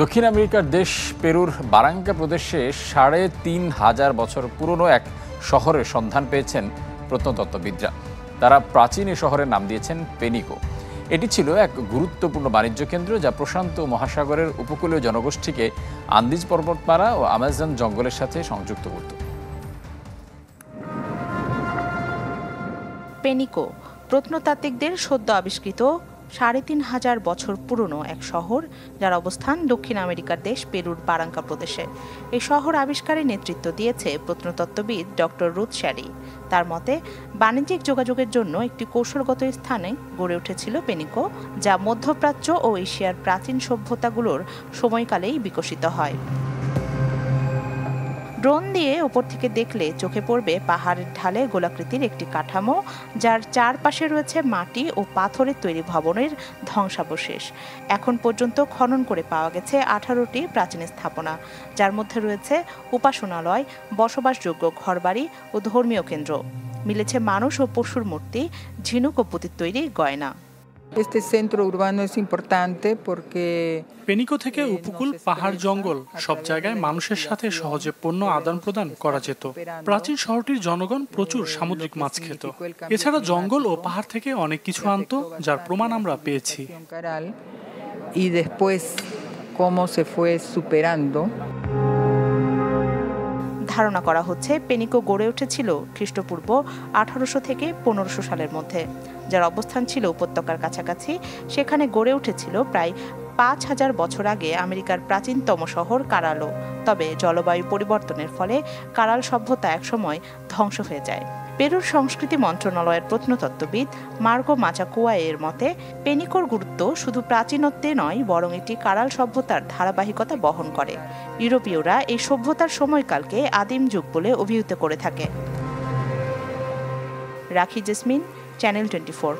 দক্ষিণ আমেরিকার দেশ পেরুর বারাঙ্কা প্রদেশে ৩,৫০০ বছর পুরনো এক শহরের সন্ধান পেয়েছেন প্রত্নতত্ত্ববিদরা। তারা প্রাচীন এই শহরের নাম দিয়েছেন পেনিকো। এটি ছিল এক গুরুত্বপূর্ণ বাণিজ্য কেন্দ্র, যা প্রশান্ত মহাসাগরের উপকূলীয় জনগোষ্ঠীকে আন্দিজ পর্বতমালা ও আমাজন জঙ্গলের সাথে সংযুক্ত করত। পেনিকো প্রত্নতাত্ত্বিকদের সদ্য আবিষ্কৃত ৩,৫০০ বছর পুরনো এক শহর, যার অবস্থান দক্ষিণ আমেরিকার দেশ পেরুর বারাঙ্কা প্রদেশে। এই শহর আবিষ্কারে নেতৃত্ব দিয়েছে প্রত্নতত্ত্ববিদ ডক্টর রুথ শ্যারি। তার মতে, বাণিজ্যিক যোগাযোগের জন্য একটি কৌশলগত স্থানে গড়ে উঠেছিল পেনিকো, যা মধ্যপ্রাচ্য ও এশিয়ার প্রাচীন সভ্যতাগুলোর সময়কালেই বিকশিত হয়। ড্রোন দিয়ে উপর থেকে দেখলে চোখে পড়বে পাহাড়ের ঢালে গোলাকৃতির একটি কাঠামো, যার চারপাশে রয়েছে মাটি ও পাথরের তৈরি ভবনের ধ্বংসাবশেষ। এখন পর্যন্ত খনন করে পাওয়া গেছে 18টি প্রাচীন স্থাপনা, যার মধ্যে রয়েছে উপাসনালয়, বসবাসযোগ্য ঘরবাড়ি ও ধর্মীয় কেন্দ্র। মিলেছে মানুষ ও পশুর মূর্তি, ঝিনুক ও পুঁতির তৈরি গয়না। পেনিকো থেকে উপকূল, পাহাড়, জঙ্গল সব জায়গায় মানুষের সাথে সহজে পণ্য আদান প্রদান করা যেত। প্রাচীন শহরটির জনগণ প্রচুর সামুদ্রিক মাছ খেত। এছাড়া জঙ্গল ও পাহাড় থেকে অনেক কিছু আনতো, যার প্রমাণ আমরা পেয়েছি। ধারণা করা হচ্ছে পেনিকো গড়ে উঠেছিল খ্রিস্টপূর্ব 1800 থেকে 1500 সালের মধ্যে, যার অবস্থান ছিল উপত্যকার কাছাকাছি। সেখানে গড়ে উঠেছিল প্রায় 5000 বছর আগে আমেরিকার প্রাচীনতম শহর কারালো। তবে জলবায়ু পরিবর্তনের ফলে কারাল সভ্যতা একসময় ধ্বংস হয়ে যায়। পেরুর সংস্কৃতি মন্ত্রণালয়ের প্রত্নতত্ত্ববিদ মার্গো মাচাকুয়ায়ের মতে, পেনিকোর গুরুত্ব শুধু প্রাচীনত্বে নয়, বরং এটি কারাল সভ্যতার ধারাবাহিকতা বহন করে। ইউরোপীয়রা এই সভ্যতার সময়কালকে আদিম যুগ বলে অভিহিত করে থাকে। রাখি জেসমিন, চ্যানেল 24।